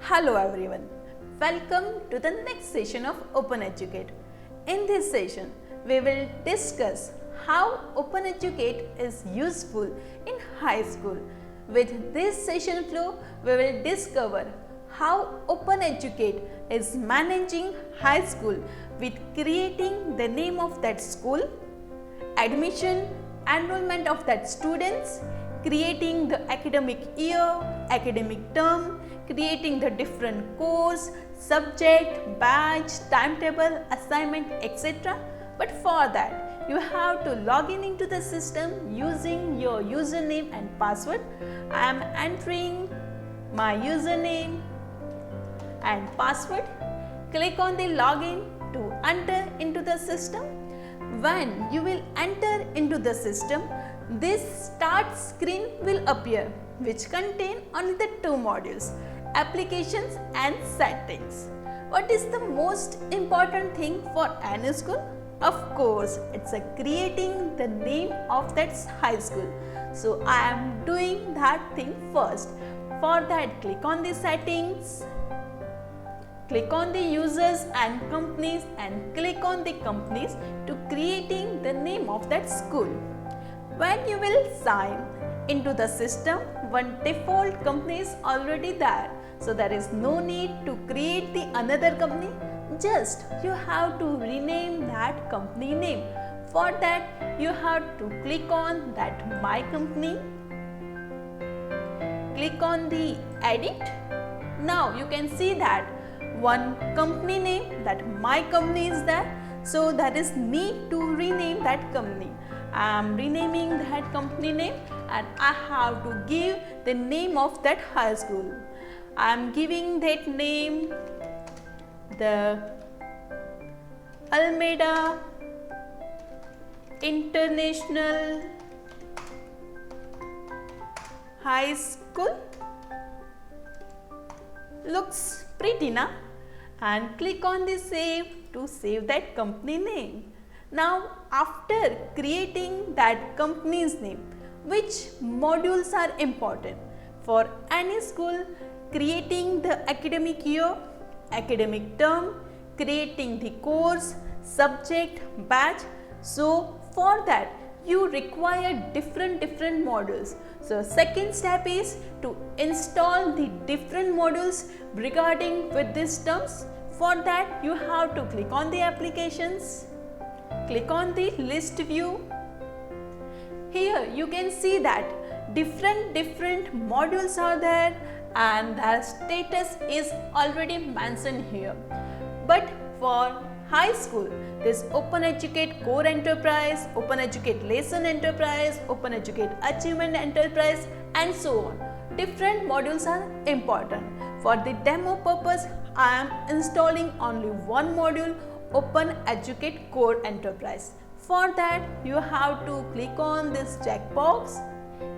Hello everyone, welcome to the next session of Open Educate. In this session, we will discuss how Open Educate is useful in high school. With this session flow, we will discover how Open Educate is managing high school with creating the name of that school, admission, enrollment of that students, creating the academic year, academic term, creating the different course, subject, batch, timetable, assignment, etc. But for that, you have to log in into the system using your username and password. I am entering my username and password. Click on the login to enter into the system. When you will enter into the system, this start screen will appear, which contain only the two modules, applications and settings. What is the most important thing for any school? Of course, it's creating the name of that high school. So I am doing that thing first. For that, click on the settings, click on the users and companies and click on the companies to creating the name of that school. When you will sign into the system, one default company is already there. So there is no need to create the another company. Just you have to rename that company name. For that, you have to click on that My Company. Click on the Edit. Now you can see that one company name, that My Company is there. So there is need to rename that company. I am renaming that company name and I have to give the name of that high school. I am giving that name the Almeda International High School. Looks pretty, na? And click on the save to save that company name. Now, after creating that company's name, which modules are important? For any school, creating the academic year, academic term, creating the course, subject, batch. So, for that, you require different modules. So, second step is to install the different modules regarding with these terms. For that, you have to click on the applications, click on the list view. Here you can see that different modules are there and their status is already mentioned here. But for high school, this Open Educate Core Enterprise, Open Educate Lesson Enterprise, Open Educate Achievement Enterprise and so on. Different modules are important. For the demo purpose, I am installing only one module, Open Educate Core Enterprise. For that, you have to click on this checkbox,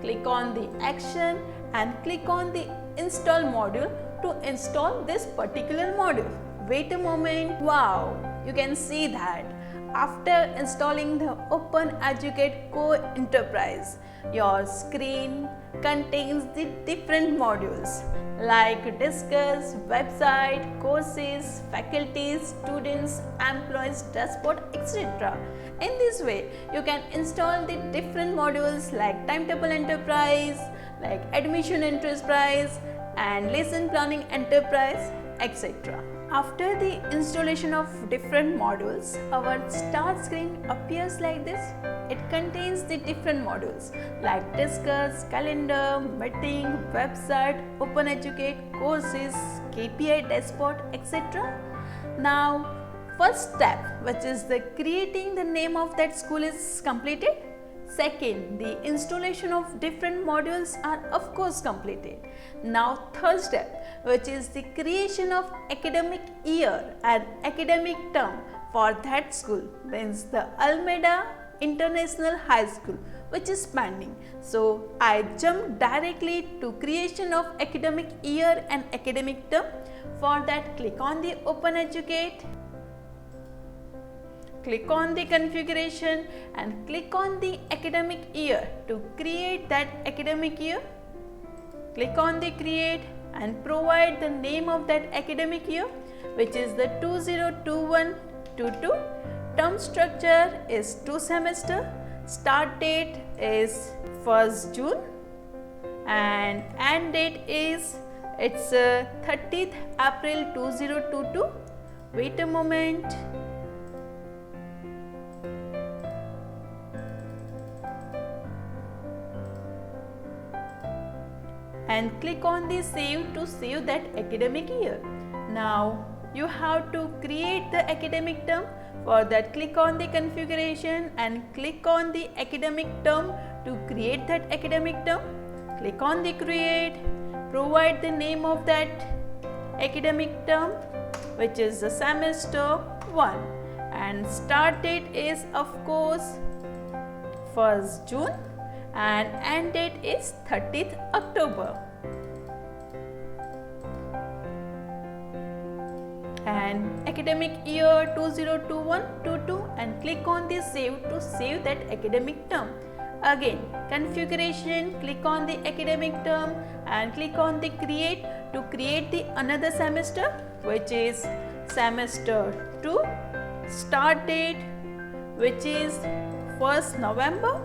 click on the action and click on the install module to install this particular module. Wait a moment. Wow, you can see that after installing the Open Educate Core Enterprise, your screen contains the different modules like discuss, website, courses, faculties, students, employees, dashboard, etc. In this way, you can install the different modules like timetable enterprise, like admission enterprise and lesson planning enterprise, etc. After the installation of different modules, our start screen appears like this. It contains the different modules like discuss, calendar, meeting, website, Open Educate, courses, KPI, dashboard, etc. Now, first step, which is the creating the name of that school, is completed. Second, the installation of different modules are of course completed. Now, third step, which is the creation of academic year and academic term for that school, means the Almeda International High School, which is pending. So, I jump directly to creation of academic year and academic term. For that, click on the Open Educate, click on the configuration and click on the academic year to create that academic year. Click on the create and provide the name of that academic year, which is the 2021-22. Term structure is 2 semester. Start date is 1st June and end date is 30th April 2022. Wait a moment. And click on the save to save that academic year. Now you have to create the academic term. For that, click on the configuration and click on the academic term to create that academic term. Click on the create, provide the name of that academic term, which is the semester 1, and start date is of course 1st June and end date is 30th October. And academic year 2021-22 and click on the save to save that academic term. Again, configuration, click on the academic term and click on the create to create the another semester, which is semester 2. Start date, which is 1st November.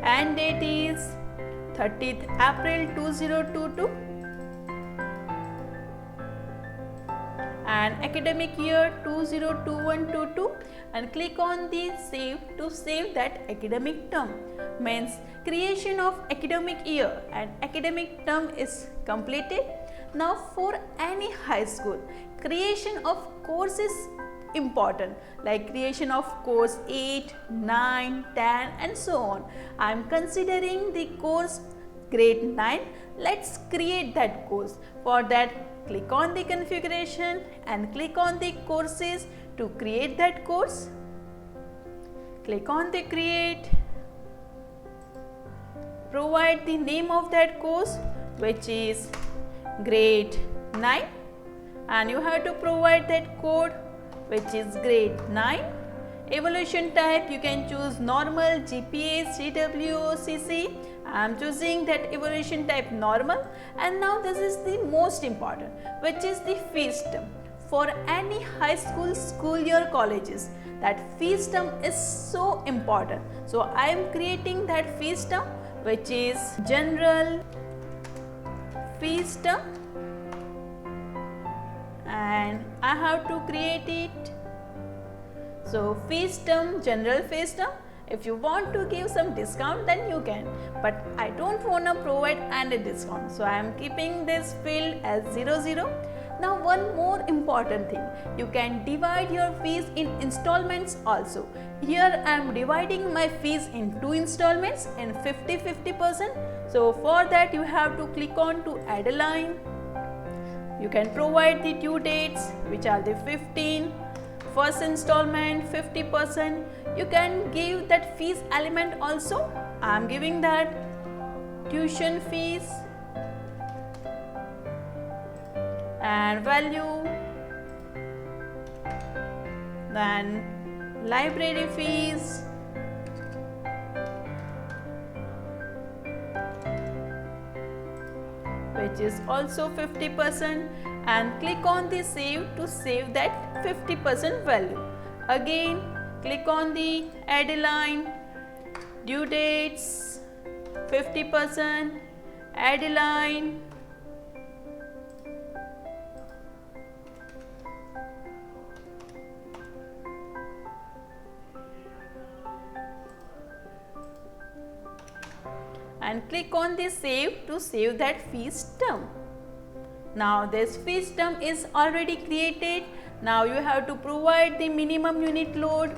End date is 30th April 2022. And academic year 2021-22 and click on the save to save that academic term. Means creation of academic year and academic term is completed. Now for any high school, creation of course is important, like creation of course 8, 9, 10 and so on. I am considering the course grade 9. Let's create that course. For that, click on the configuration and click on the courses to create that course. Click on the create, provide the name of that course, which is grade 9, and you have to provide that code, which is grade 9. Evaluation type, you can choose normal, GPA, CW, CC. I am choosing that evaluation type normal. And now this is the most important, which is the fees term. For any high school year colleges, that fees term is so important. So I am creating that fees term, which is general fees term, and I have to create it. So fees term, general fees term. If you want to give some discount, then you can, but I don't want to provide any discount, so I am keeping this field as 00. Now one more important thing, you can divide your fees in installments also. Here I am dividing my fees in 2 installments in 50-50%. So for that you have to click on to add a line. You can provide the due dates, which are the 15, first installment 50%. You can give that fees element also. I am giving that tuition fees and value, then library fees, which is also 50%, and click on the save to save that 50% value. Again, click on the add a line, due dates 50%, add a line, and click on the save to save that fees term. Now this fees term is already created. Now you have to provide the minimum unit load,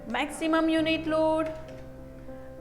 maximum unit load,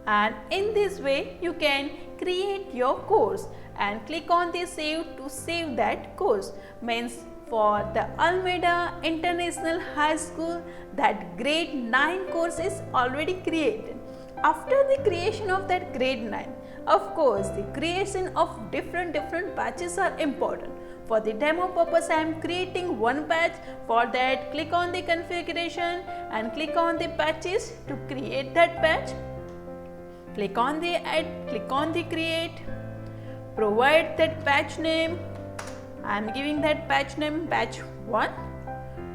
and in this way you can create your course and click on the save to save that course. Means for the Almeida International High School, that grade 9 course is already created. After the creation of that grade 9, of course the creation of different batches are important. For the demo purpose, I am creating one batch. For that, click on the configuration and click on the batches to create that batch. Click on the add, click on the create, provide that batch name. I am giving that batch name batch 1.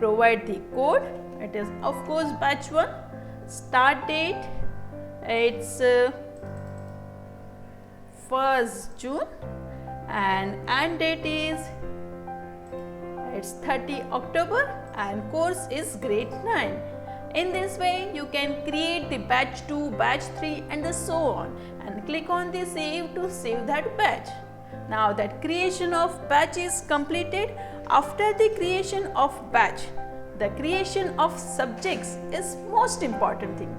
Provide the code. It is of course batch 1. Start date, it's 1st June, and end date is it's 30 October, and course is grade 9. In this way you can create the batch 2, batch 3 and so on, and click on the save to save that batch. Now that creation of batch is completed. After the creation of batch, the creation of subjects is most important thing.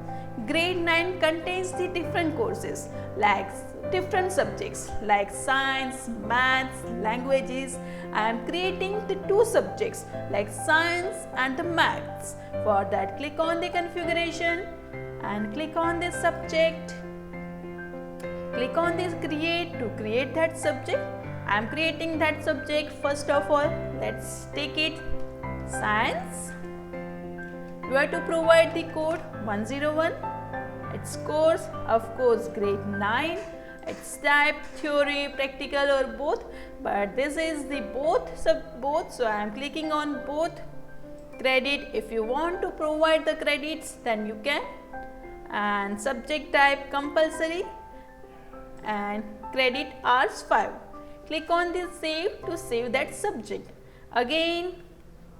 Grade 9 contains the different courses like different subjects like science, maths, languages. I am creating the 2 subjects like science and the maths. For that, click on the configuration and click on the subject. Click on this create to create that subject. I am creating that subject. First of all, let's take it science. You have to provide the code 101. Its course, of course, grade 9. It's type theory, practical or both, but this is the both, so I am clicking on both. Credit, if you want to provide the credits then you can, and subject type compulsory, and credit hours 5. Click on the save to save that subject. Again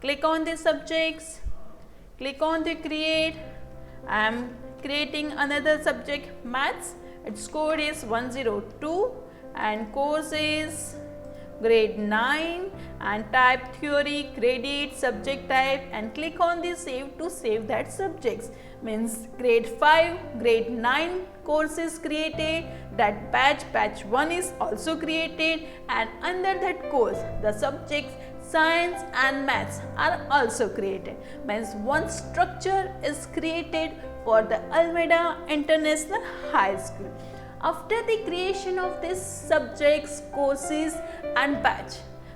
click on the subjects, click on the create. I am creating another subject maths. Its code is 102 and course is grade 9 and type theory, credit, subject type, and click on the save to save that subjects. Means grade 5, grade 9 course is created, that batch 1 is also created, and under that course the subjects science and maths are also created. Means one structure is created for the Almeida International High School. After the creation of these subjects, courses and batch,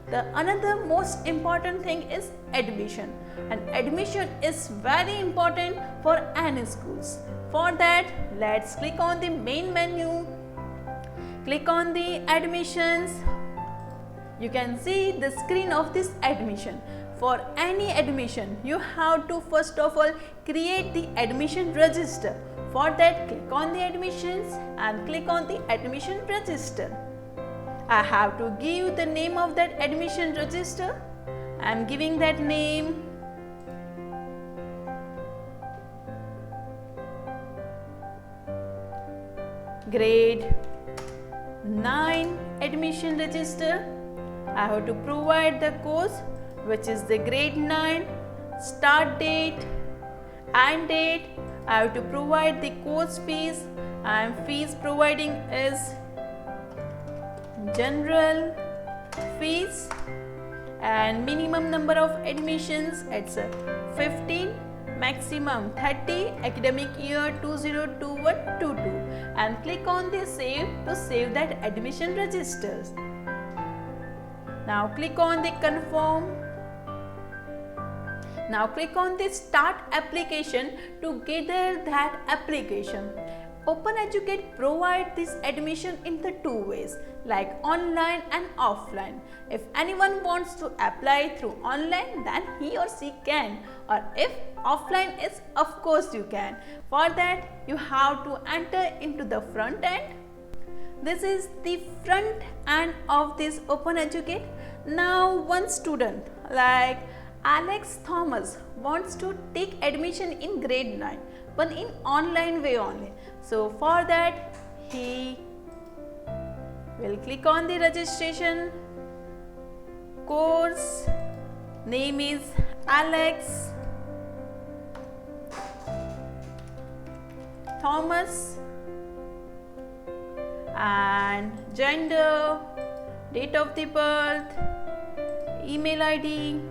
the another most important thing is admission, and admission is very important for any schools. For that, let's click on the main menu, click on the admissions. You can see the screen of this admission. For any admission, you have to first of all create the admission register. For that, click on the admissions and click on the admission register. I have to give the name of that admission register. I am giving that name. Grade 9 admission register. I have to provide the course, which is the grade 9, start date, end date. I have to provide the course fees. I am fees providing is general fees, and minimum number of admissions it's 15, maximum 30, academic year 2021-22, and click on the save to save that admission registers. Now click on the confirm. Now click on the start application to gather that application. OpenEducate provides this admission in the 2 ways, like online and offline. If anyone wants to apply through online, then he or she can, or if offline is, of course you can. For that, you have to enter into the front end. This is the front end of this OpenEducate. Now one student like Alex Thomas wants to take admission in grade 9, but in online way only. So for that, he will click on the registration. Course name is Alex Thomas, and gender, date of the birth, email ID.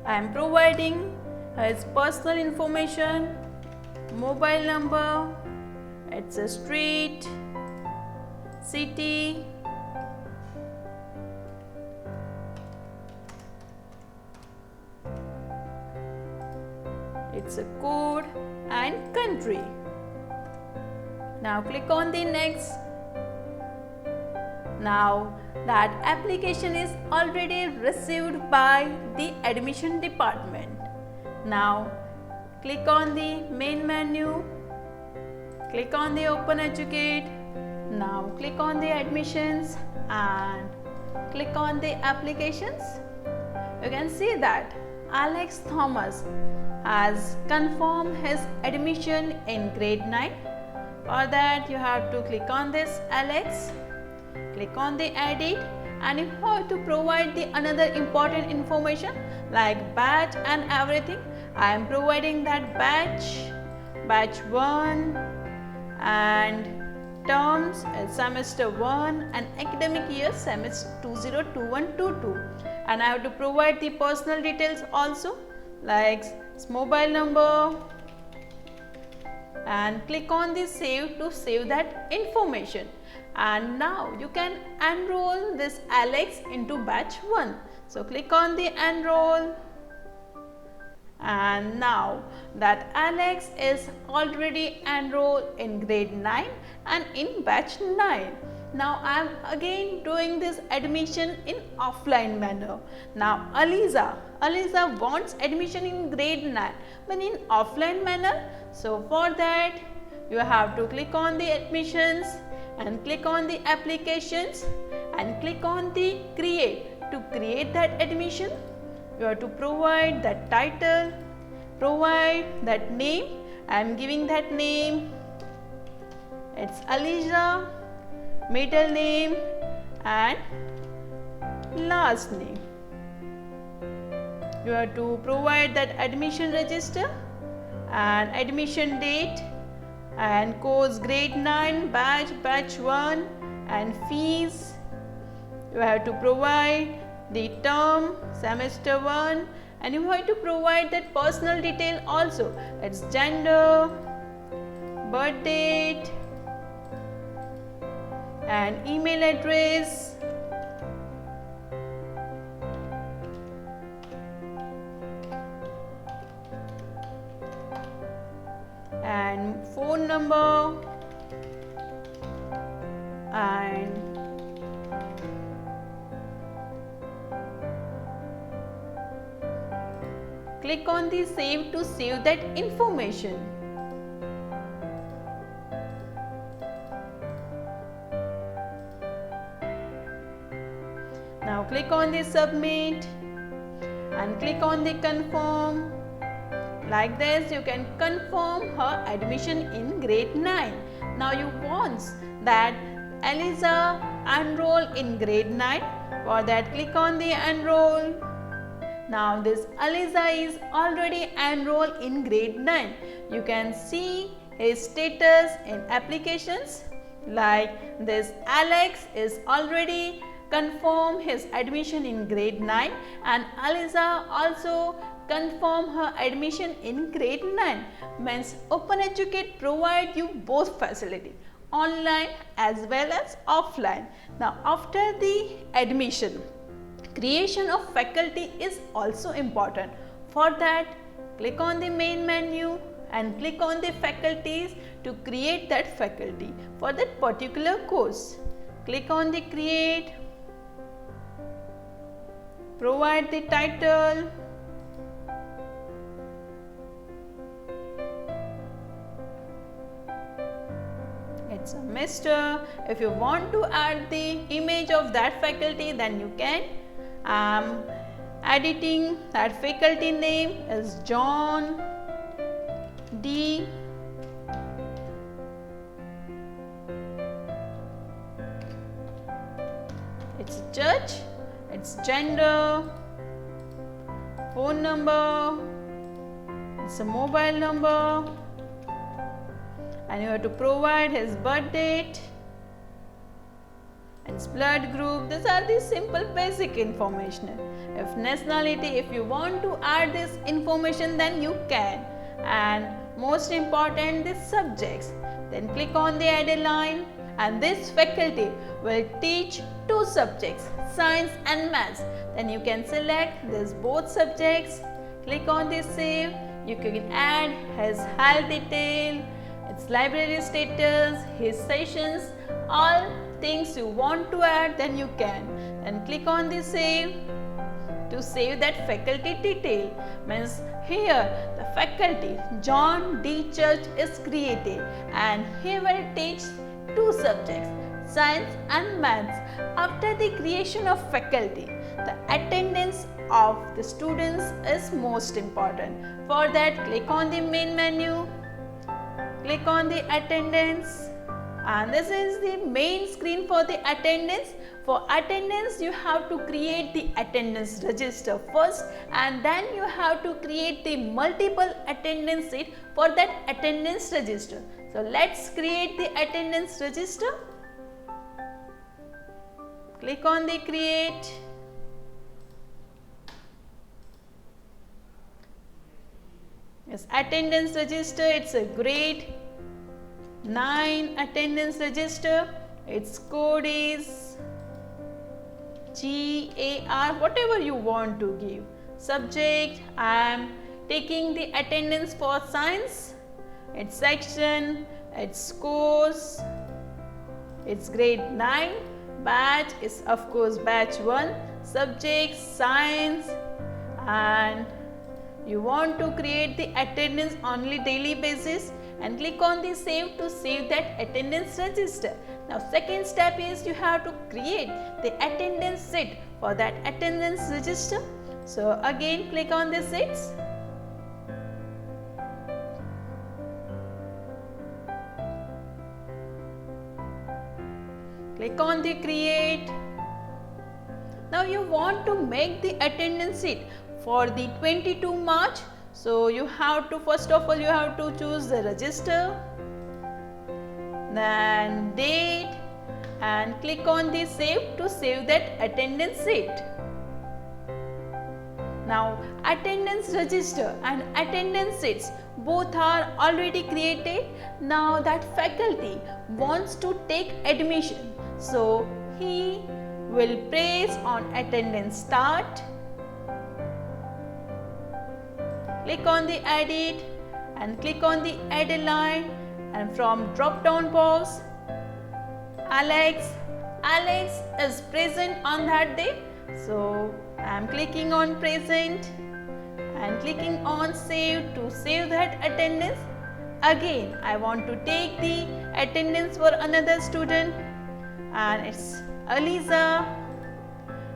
I am providing his personal information, mobile number, it's a street, city, it's a code and country. Now click on the next. Now that application is already received by the admission department. Now click on the main menu, click on the Open Educate. Now click on the admissions and click on the applications. You can see that Alex Thomas has confirmed his admission in grade 9. For that you have to click on this Alex, click on the edit, and you have to provide the another important information like batch and everything. I am providing that batch 1 and terms semester 1 and academic year semester 2021-22, and I have to provide the personal details also like mobile number, and click on the save to save that information. And now you can enroll this Alex into batch 1. So click on the enroll, and now that Alex is already enrolled in grade 9 and in batch 9. Now I am again doing this admission in offline manner. Now Aliza wants admission in grade 9 but in offline manner. So for that you have to click on the admissions and click on the applications and click on the create. To create that admission, you have to provide that title, provide that name. I am giving that name. It's Aliza, middle name and last name. You have to provide that admission register and admission date and course grade 9, batch 1 and fees. You have to provide the term semester 1 and you have to provide that personal detail also. It's gender, birth date and email address. And phone number and click on the save to save that information. Now click on the submit and click on the confirm. Like this you can confirm her admission in grade 9. Now you want that Aliza enroll in grade 9. For that click on the enroll. Now this Aliza is already enrolled in grade 9. You can see his status in applications like this. Alex is already confirmed his admission in grade 9 and Aliza also confirm her admission in grade 9. Means Open Educate provide you both facility, online as well as offline. Now after the admission, creation of faculty is also important. For that click on the main menu and click on the faculties to create that faculty for that particular course. Click on the create, provide the title, it's a Mr. If you want to add the image of that faculty, then you can. Editing that faculty name is John D. It's judge, it's gender, phone number, it's a mobile number, and you have to provide his birth date and blood group. These are the simple basic information. If nationality, if you want to add this information, then you can. And most important, the subjects. Then click on the add a line, and this faculty will teach 2 subjects, science and maths. Then you can select this both subjects, click on the save. You can add his health detail, its library status, his sessions, all things you want to add, then you can. And click on the save to save that faculty detail. Means here the faculty John D. Church is created and he will teach two subjects, science and maths. After the creation of faculty, the attendance of the students is most important. For that, click on the main menu, click on the attendance, and this is the main screen for the attendance. For attendance, you have to create the attendance register first, and then you have to create the multiple attendance sheet for that attendance register. So let's create the attendance register. Click on the create. Yes, attendance register, it's a grade 9 attendance register. Its code is GAR, whatever you want to give. Subject, I am taking the attendance for science. Its section, its course, its grade 9. Batch is of course batch 1. Subject, science, and you want to create the attendance only daily basis, and click on the save to save that attendance register. Now second step is you have to create the attendance sheet for that attendance register. So again click on the sheets. Click on the create. Now you want to make the attendance sheet for the 22 March. So you have to, first of all you have to choose the register, then date, and click on the save to save that attendance sheet. Now attendance register and attendance sheets both are already created. Now that faculty wants to take admission, so he will press on attendance start. Click on the edit and click on the add a line, and from drop down box Alex is present on that day, so I am clicking on present and clicking on save to save that attendance. Again I want to take the attendance for another student, and it's Aliza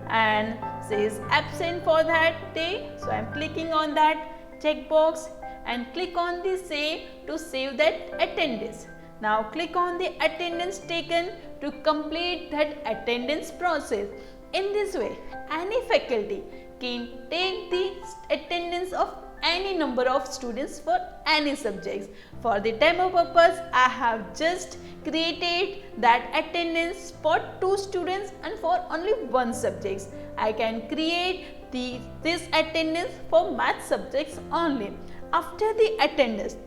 and says absent for that day, so I am clicking on that checkbox and click on the save to save that attendance. Now click on the attendance taken to complete that attendance process. In this way, any faculty can take the attendance of any number of students for any subjects. For the demo purpose, I have just created that attendance for 2 students and for only 1 subject. I can create this attendance for math subjects only. After the attendance,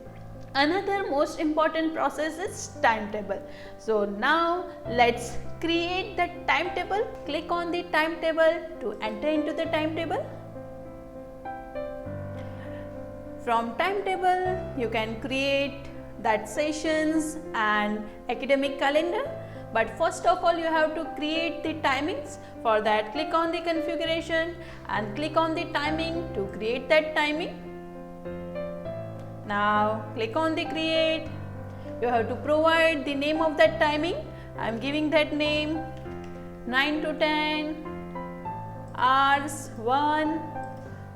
another most important process is timetable. So now let's create the timetable. Click on the timetable to enter into the timetable. From timetable, you can create that sessions and academic calendar. But first of all, you have to create the timings. For that, click on the configuration and click on the timing to create that timing. Now click on the create. You have to provide the name of that timing. I am giving that name 9 to 10, hours 1,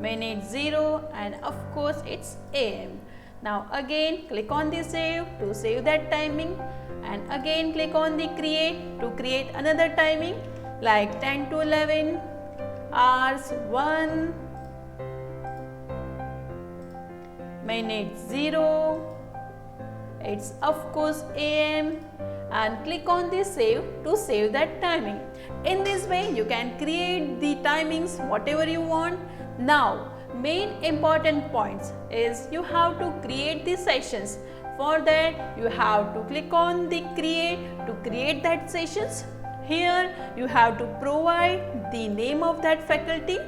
minute 0, and of course it's AM. Now again click on the save to save that timing, and again click on the create to create another timing like 10 to 11, hours 1, minute 0, it's of course AM, and click on the save to save that timing. In this way you can create the timings whatever you want. Now main important points is you have to create the sessions. For that you have to click on the create to create that sessions. Here you have to provide the name of that faculty.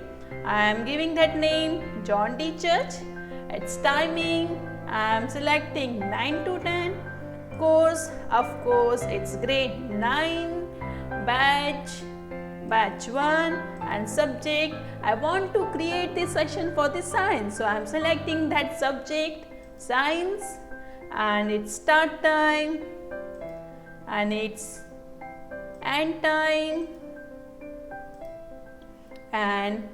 I am giving that name John D. Church. Its timing I am selecting 9 to 10. course, it's grade 9, batch 1, and subject. I want to create this session for the science. So I am selecting that subject, science, and its start time and its end time, and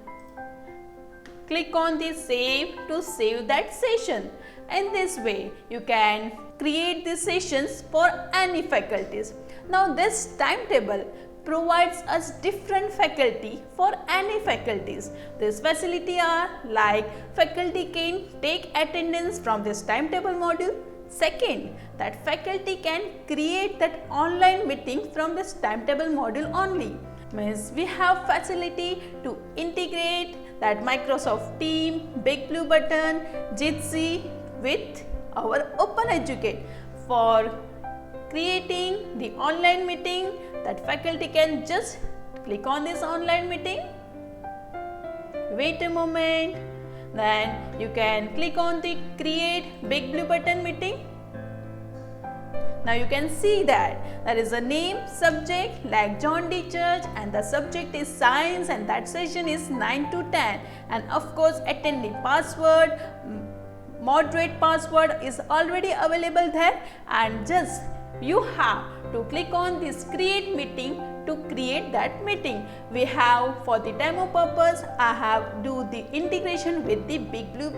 click on the save to save that session. In this way, you can create the sessions for any faculties. Now this timetable provides us different faculty for any faculties. This facility are like faculty can take attendance from this timetable module. Second, that faculty can create that online meeting from this timetable module only. Means we have facility to integrate that Microsoft Teams, Big Blue Button, Jitsi with our OpenEducate for creating the online meeting. That faculty can just click on this online meeting, wait a moment, then you can click on the create Big Blue Button meeting. Now you can see that there is a name, subject like John D. Church, and the subject is science, and that session is 9 to 10, and of course attendee password, moderate password is already available there, and just you have to click on this create meeting to create that meeting. We have, for the demo purpose, I have do the integration with the Big Blue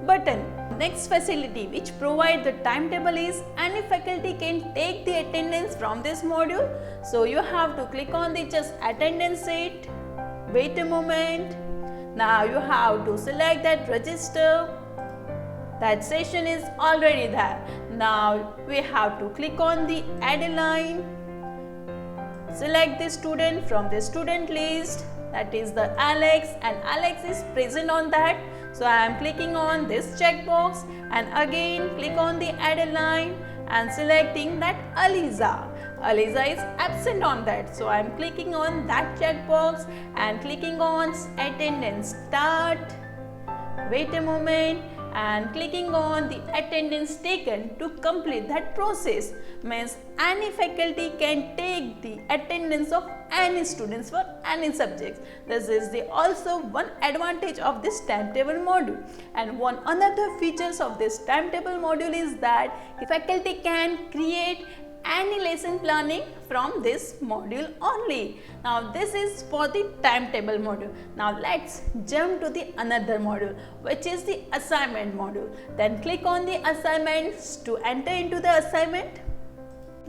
Button. Next facility which provide the timetable is any faculty can take the attendance from this module. So you have to click on the just attendance sheet, wait a moment. Now you have to select that register. That session is already there. Now we have to click on the add a line, select the student from the student list, that is the Alex, and Alex is present on that. So I am clicking on this checkbox and again click on the add a line and selecting that Aliza. Aliza is absent on that. So I am clicking on that checkbox and clicking on attendance start, wait a moment, and clicking on the attendance taken to complete that process. Means any faculty can take the attendance of any students for any subjects. This is the also one advantage of this timetable module. And one another features of this timetable module is that the faculty can create any lesson planning from this module only. Now this is for the timetable module. Now let's jump to the another module, which is the assignment module. Then click on the assignments to enter into the assignment.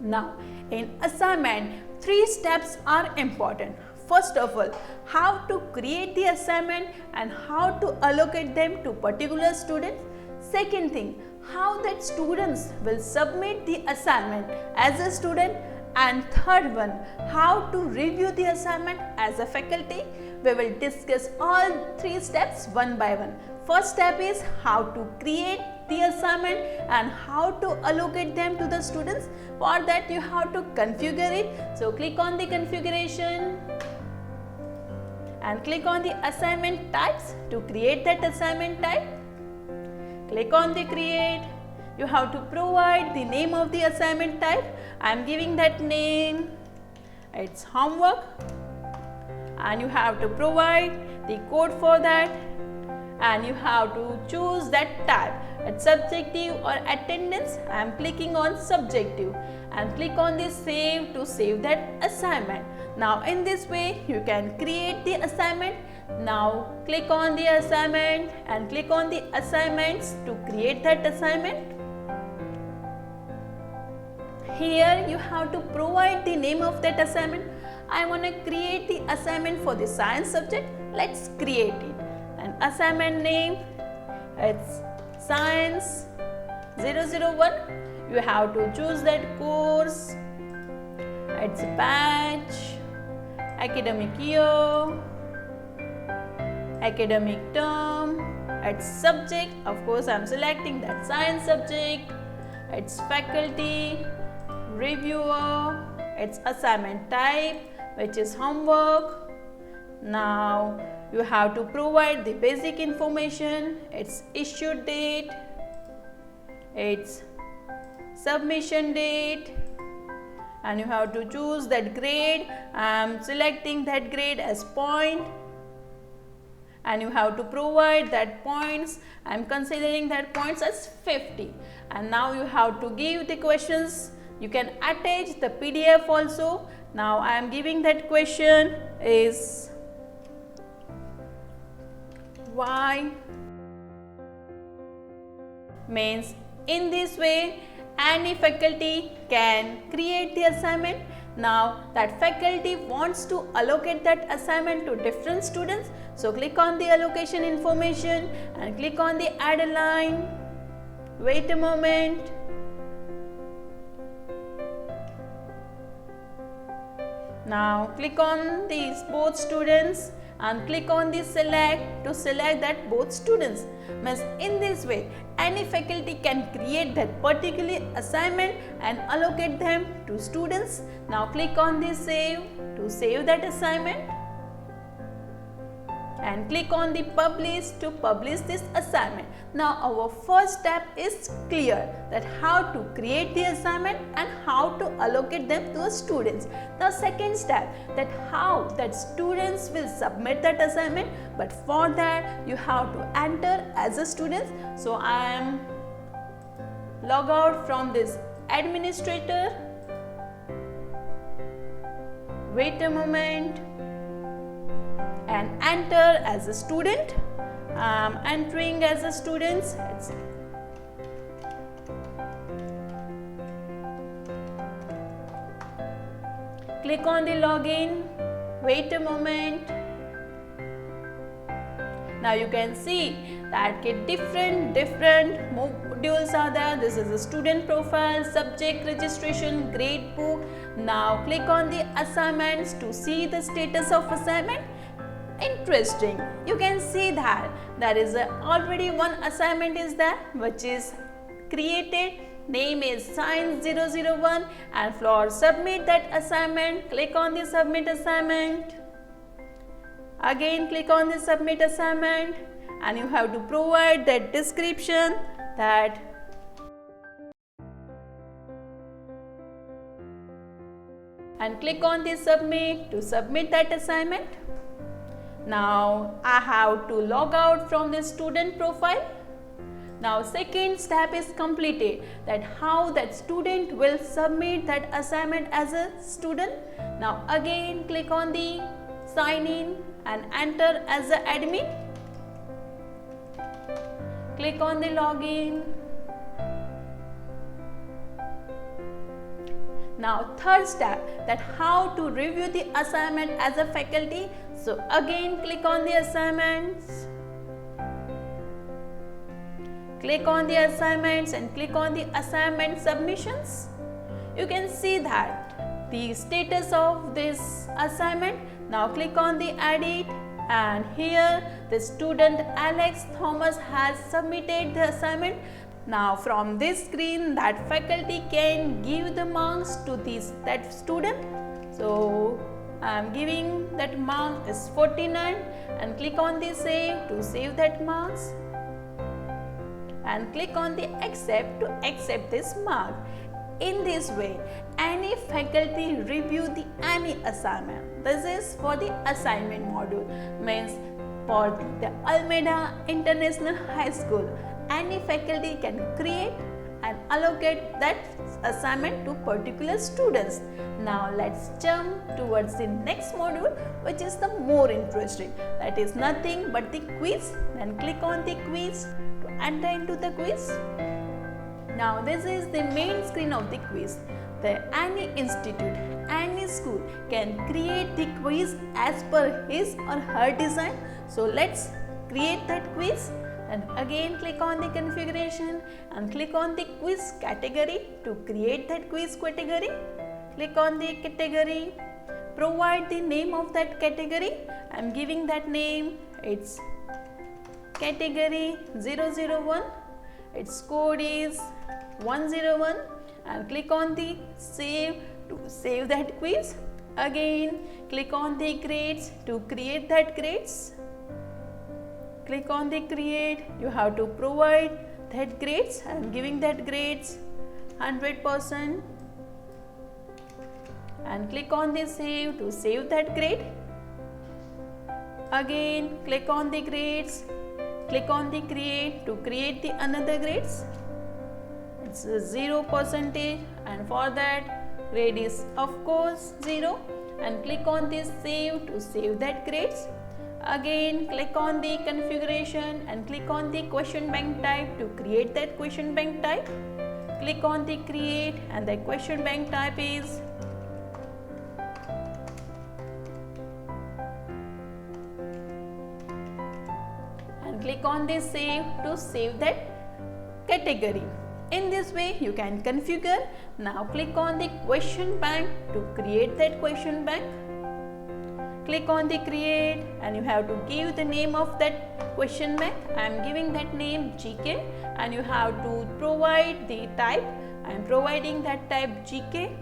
Now in assignment, 3 steps are important. First of all, how to create the assignment and how to allocate them to particular students. Second thing, how that students will submit the assignment as a student, and third one, how to review the assignment as a faculty. We will discuss all 3 steps one by one. First step is how to create the assignment and how to allocate them to the students. For that you have to configure it. So click on the configuration and click on the assignment types to create that assignment type. Click on the create. You have to provide the name of the assignment type. I am giving that name. It's homework. And you have to provide the code for that. And you have to choose that type. It's subjective or attendance. I am clicking on subjective. And click on the save to save that assignment. Now in this way you can create the assignment. Now click on the assignment and click on the assignments to create that assignment. Here you have to provide the name of that assignment. I want to create the assignment for the science subject. Let's create it. And assignment name, it's Science 001. You have to choose that course. It's batch, academic year, academic term, its subject. Of course I am selecting that science subject, its faculty, reviewer, its assignment type, which is homework. Now you have to provide the basic information, its issue date, its submission date, and you have to choose that grade. I am selecting that grade as point, and you have to provide that points. I am considering that points as 50, and now you have to give the questions. You can attach the PDF also. Now I am giving that question is why, means in this way any faculty can create the assignment. Now that faculty wants to allocate that assignment to different students, so click on the allocation information and click on the add a line. Wait a moment. Now click on these both students and click on the select to select that both students. Means in this way any faculty can create that particular assignment and allocate them to students. Now click on the save to save that assignment, and click on the publish to publish this assignment. Now our first step is clear, that how to create the assignment and how to allocate them to the students. The second step, that how that students will submit that assignment, but for that you have to enter as a student. So I am log out from this administrator. Wait a moment and enter as a student. I am entering as a student. Click on the login. Wait a moment. Now you can see that different modules are there. This is the student profile, subject registration, grade book. Now click on the assignments to see the status of assignment. Interesting, you can see that there is already one assignment is there which is created. Name is Science 001, and for submit that assignment, click on the submit assignment. Again click on the submit assignment, and you have to provide that description, that and click on the submit to submit that assignment. Now I have to log out from the student profile. Now second step is completed, that how that student will submit that assignment as a student. Now again click on the sign in and enter as an admin. Click on the login. Now third step, that how to review the assignment as a faculty. So again click on the assignments. Click on the assignments and click on the assignment submissions. You can see that the status of this assignment. Now click on the edit, and here the student Alex Thomas has submitted the assignment. Now from this screen that faculty can give the marks to that student. So I am giving that mark is 49, and click on the save to save that marks, and click on the accept to accept this mark. In this way any faculty review the any assignment. This is for the assignment module, means for the Almeida International High School any faculty can create and allocate that assignment to particular students. Now let's jump towards the next module, which is the more interesting, that is nothing but the quiz. Then click on the quiz to enter into the quiz. Now this is the main screen of the quiz. Any institute, any school can create the quiz as per his or her design. So let's create that quiz, and again click on the configuration and click on the quiz category to create that quiz category. Click on the category, provide the name of that category. I am giving that name, it's category 001, its code is 101, and click on the save to save that quiz. Again click on the grades to create that grades. Click on the create, you have to provide that grades. I am giving that grades, 100% and click on the save to save that grade. Again click on the grades, click on the create to create the another grades. It's 0% and for that grade is of course 0 and click on this save to save that grades. Again click on the configuration and click on the question bank type to create that question bank type. Click on the create and the question bank type is and click on the save to save that category. In this way you can configure. Now click on the question bank to create that question bank. Click on the create and you have to give the name of that question bank. I am giving that name GK and you have to provide the type. I am providing that type GK.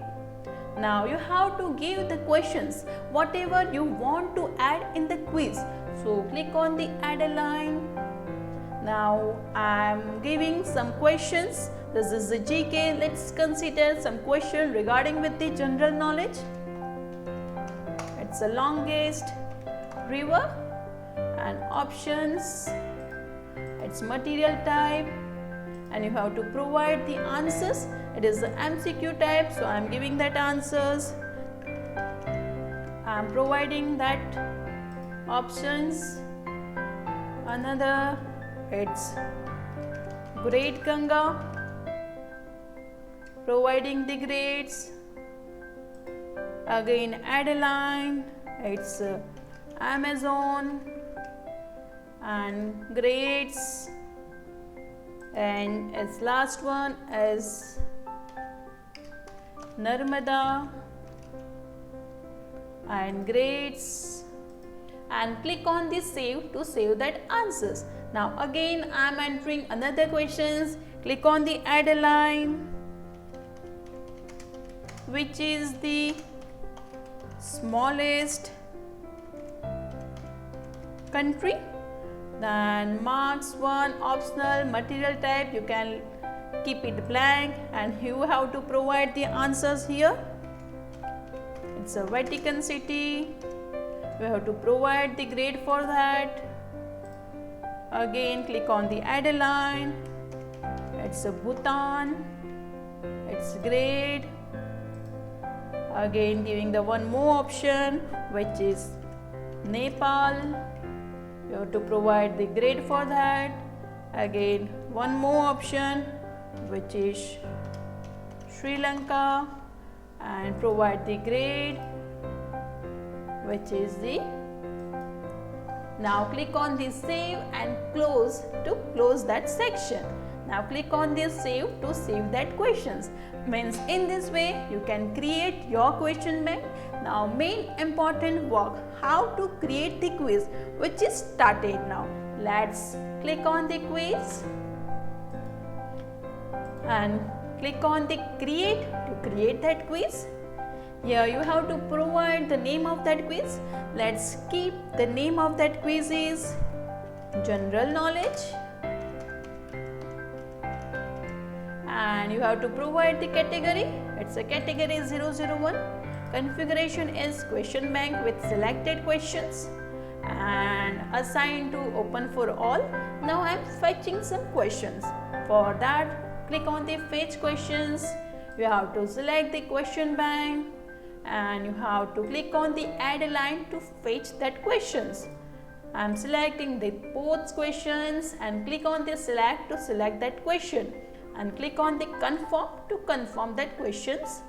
Now you have to give the questions whatever you want to add in the quiz. So click on the add a line. Now I am giving some questions. This is the GK. Let's consider some question regarding with the general knowledge. It's the longest river and options. It's material type and you have to provide the answers. It is the MCQ type, so I am giving that answers. I am providing that options. Another, it's grade Ganga, providing the grades. Again add a line, it's Amazon and grades, and its last one is Narmada and grades, and click on the save to save that answers. Now again I am entering another questions. Click on the add a line, which is the smallest country. Then marks 1 optional, material type you can keep it blank and you have to provide the answers here. It's a Vatican City, you have to provide the grade for that. Again click on the add a line, it's a Bhutan, it's grade. Again giving the one more option, which is Nepal, you have to provide the grade for that. Again one more option, which is Sri Lanka, and provide the grade, which is the. Now click on the save and close to close that section. Now click on this save to save that questions. Means in this way you can create your question bank. Now main important work, how to create the quiz, which is started now. Let's click on the quiz and click on the create to create that quiz. Here you have to provide the name of that quiz. Let's keep the name of that quiz is general knowledge. And you have to provide the category. It's a category 001. Configuration is question bank with selected questions and assigned to open for all. Now I am fetching some questions. For that click on the fetch questions. You have to select the question bank and you have to click on the add a line to fetch that questions. I am selecting the both questions and click on the select to select that question and click on the confirm to confirm that questions.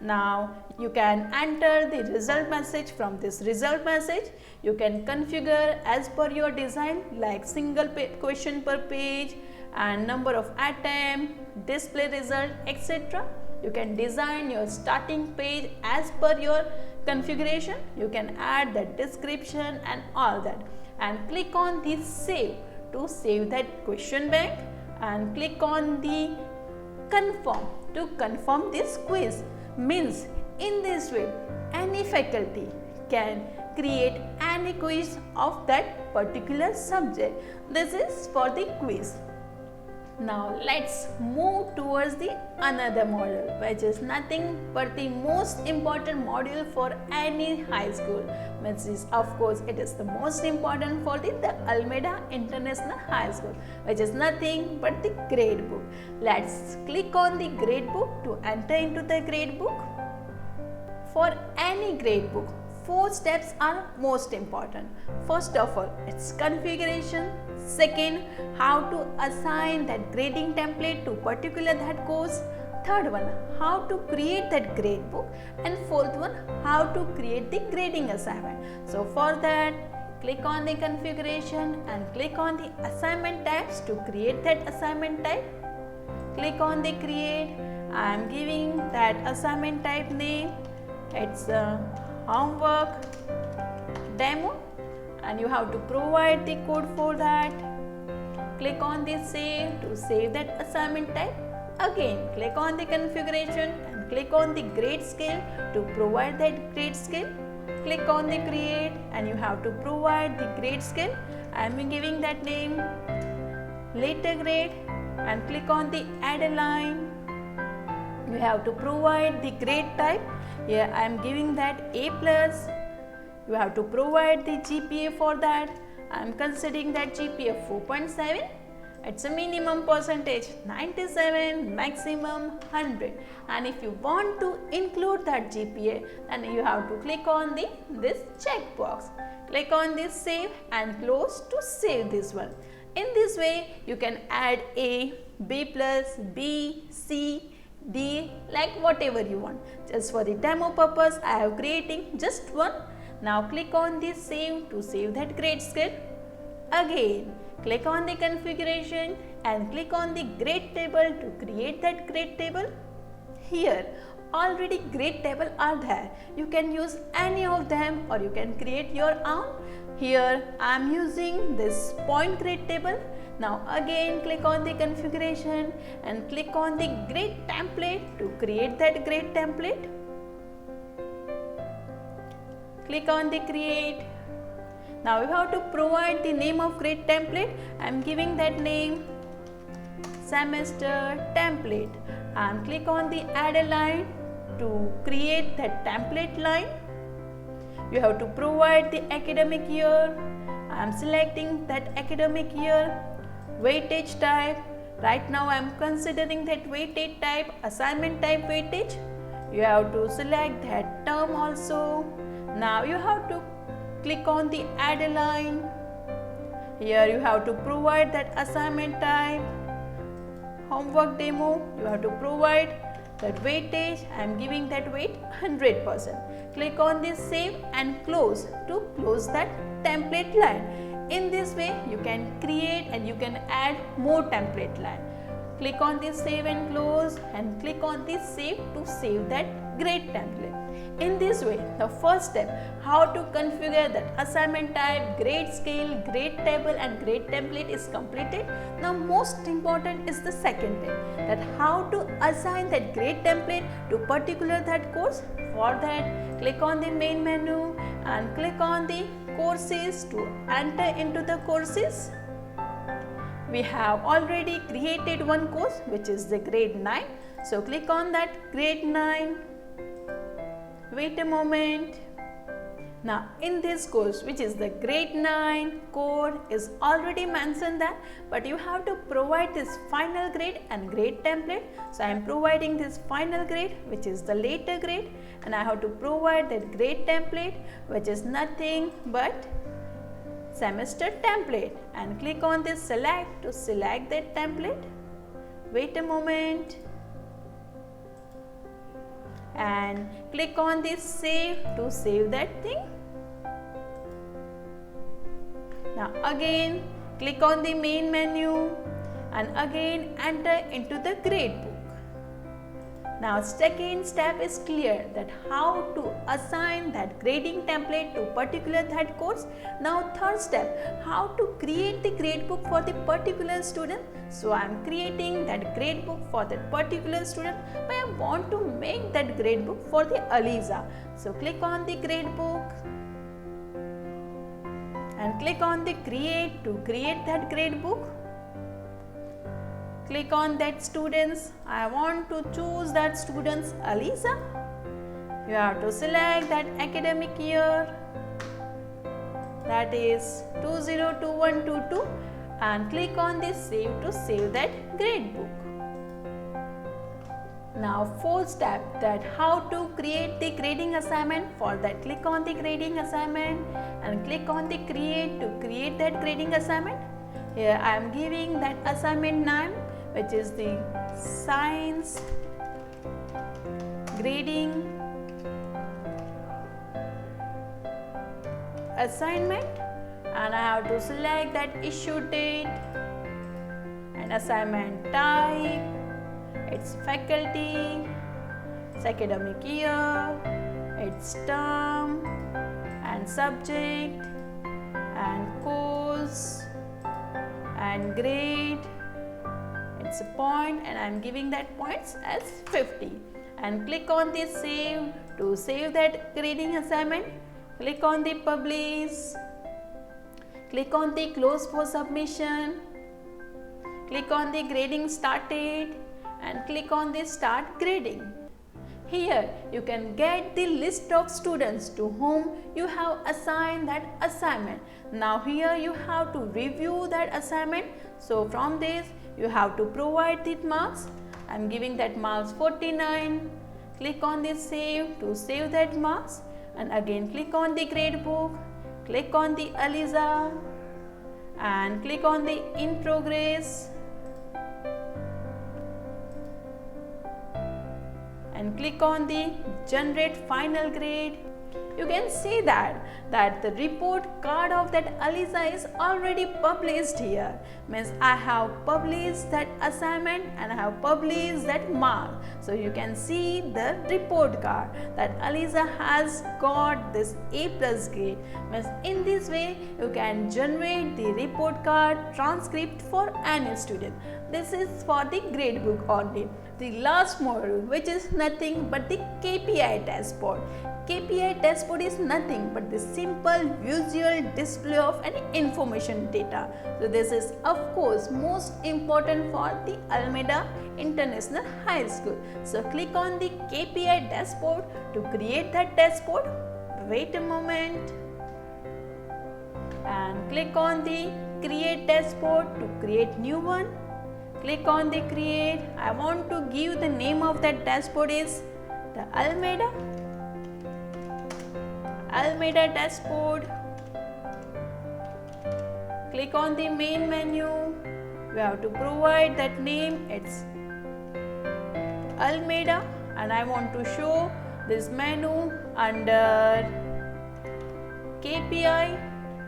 Now you can enter the result message. From this result message you can configure as per your design, like single question per page and number of attempt, display result, etc. You can design your starting page as per your configuration. You can add the description and all that, and click on the save to save that question bank and click on the confirm to confirm this quiz. Means in this way any faculty can create any quiz of that particular subject. This is for the quiz. Now let's move towards the another module, which is nothing but the most important module for any high school, which is of course it is the most important for the Almeida International High School, which is nothing but the grade book. Let's click on the grade book to enter into the grade book. For any grade book, 4 steps are most important. First of all, it's configuration. Second, how to assign that grading template to particular that course. Third one, how to create that grade book. And fourth one, how to create the grading assignment. So for that, click on the configuration and click on the assignment types to create that assignment type. Click on the create. I am giving that assignment type name. It's a homework demo and you have to provide the code for that. Click on the save to save that assignment type. Again, click on the configuration and click on the grade scale to provide that grade scale. Click on the create and you have to provide the grade scale. I am giving that name later grade and click on the add a line. You have to provide the grade type. Here I am giving that A+. You have to provide the GPA for that. I am considering that GPA 4.7. It's a minimum percentage 97, maximum 100. And if you want to include that GPA, then you have to click on this checkbox. Click on this save and close to save this one. In this way, you can add A, B+, B, C, D, like whatever you want. Just for the demo purpose, I have creating just one. Now click on this save to save that grade scale. Again, click on the configuration and click on the grade table to create that grade table. Here, already grade table are there. You can use any of them or you can create your own. Here, I am using this point grade table. Now again click on the configuration and click on the grade template to create that grade template. Click on the create. Now you have to provide the name of grade template. I am giving that name semester template and click on the add a line to create that template line. You have to provide the academic year. I am selecting that academic year. Weightage type, right now I am considering that weightage type, assignment type weightage. You have to select that term also. Now you have to click on the add a line. Here you have to provide that assignment type, homework demo. You have to provide that weightage. I am giving that weight 100%. Click on this save and close to close that template line. In this way, you can create and you can add more template line. Click on this save and close and click on this save to save that grade template. In this way, the first step, how to configure that assignment type, grade scale, grade table and grade template is completed. Now most important is the second thing, that how to assign that grade template to particular that course. For that, click on the main menu and click on the courses to enter into the courses. We have already created one course which is the grade 9. So click on that grade 9. Wait a moment. Now in this course, which is the grade 9 code, is already mentioned there, but you have to provide this final grade and grade template. So I am providing this final grade, which is the later grade, and I have to provide that grade template, which is nothing but semester template, and click on this select to select that template. Wait a moment and click on this save to save that thing. Now again click on the main menu and again enter into the grade book. Now second step is clear, that how to assign that grading template to particular that course. Now third step, how to create the grade book for the particular student. So I am creating that grade book for that particular student, but I want to make that grade book for the Aliza. So click on the grade book and click on the create to create that grade book. click on that students. I want to choose that students Aliza. You have to select that academic year, that is 2021-22, and click on this save to save that grade book. Now fourth step, that how to create the grading assignment. For that, click on the grading assignment and click on the create to create that grading assignment. Here I am giving that assignment name, which is the science grading assignment, and I have to select that issue date and assignment type, its faculty, its academic year, its term and subject and course and grade, it's a point, and I am giving that points as 50, and click on the save to save that grading assignment. Click on the publish, click on the close for submission, click on the grading started, and click on the start grading. Here you can get the list of students to whom you have assigned that assignment. Now here you have to review that assignment. So from this you have to provide the marks. I am giving that marks 49. Click on the save to save that marks, and again click on the grade book, click on the Aliza and click on the in progress and click on the generate final grade. You can see that the report card of that Aliza is already published here. Means I have published that assignment and I have published that mark. So you can see the report card that Aliza has got this A+ grade. Means in this way you can generate the report card transcript for any student. This is for the grade book only. The last module, which is nothing but the KPI dashboard. KPI dashboard is nothing but the simple visual display of any information data. So this is of course most important for the Alameda International High School. So click on the KPI dashboard to create that dashboard. Wait a moment and click on the create dashboard to create new one. Click on the create. I want to give the name of that dashboard is the Alameda dashboard. Click on the main menu. We have to provide that name. It's Alameda, and I want to show this menu under KPI,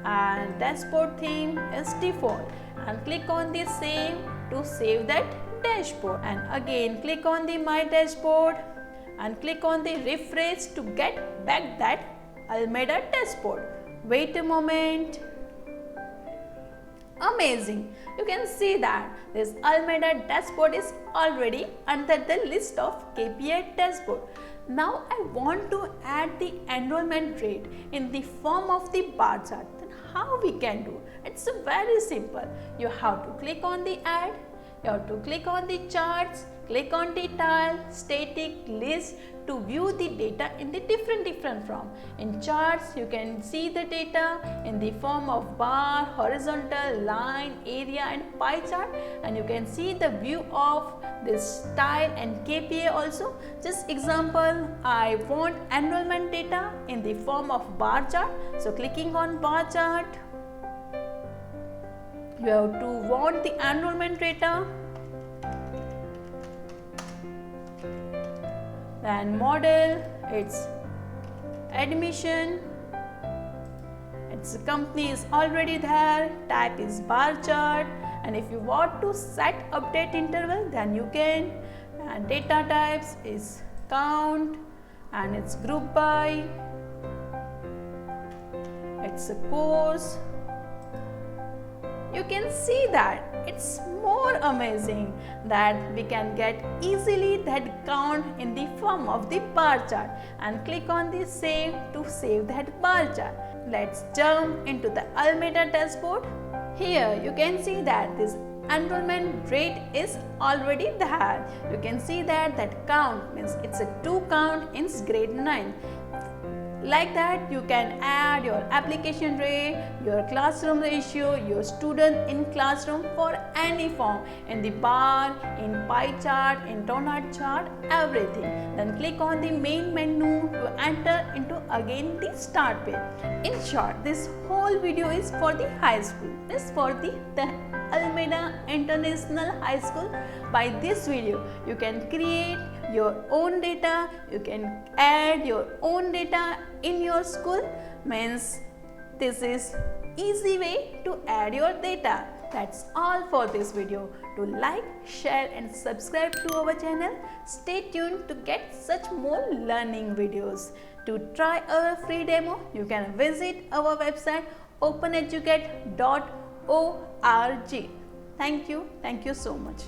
and dashboard theme is default, and click on the save to save that dashboard, and again click on the my dashboard and click on the refresh to get back that Alameda dashboard. Wait a moment. Amazing. You can see that this Alameda dashboard is already under the list of KPI dashboard. Now I want to add the enrollment rate in the form of the bar chart. Then how we can do? It's very simple. You have to click on the add. You have to click on the charts, click on the tile, static, list to view the data in the different form. In charts, you can see the data in the form of bar, horizontal, line, area and pie chart, and you can see the view of this tile and KPI also. Just example, I want enrollment data in the form of bar chart. So clicking on bar chart, you have to want the enrollment data. Then model, it's admission, its company is already there, type is bar chart, and if you want to set update interval then you can, and data types is count and it's group by, it's a course. You can see that it's more amazing that we can get easily that count in the form of the bar chart, and click on the save to save that bar chart. Let's jump into the Alameda dashboard. Here you can see that this enrollment rate is already there. You can see that count means it's a 2 count in grade 9. Like that, you can add your application rate, your classroom ratio, your student in classroom for any form, in the bar, in pie chart, in donut chart, everything. Then click on the main menu to enter into again the start page. In short, this whole video is for the high school. This for the Almeida International High School. By this video, you can create your own data, you can add your own data in your school. Means this is easy way to add your data. That's all for this video. To like, share and subscribe to our channel. Stay tuned to get such more learning videos. To try our free demo, you can visit our website openeducate.org. Thank you so much.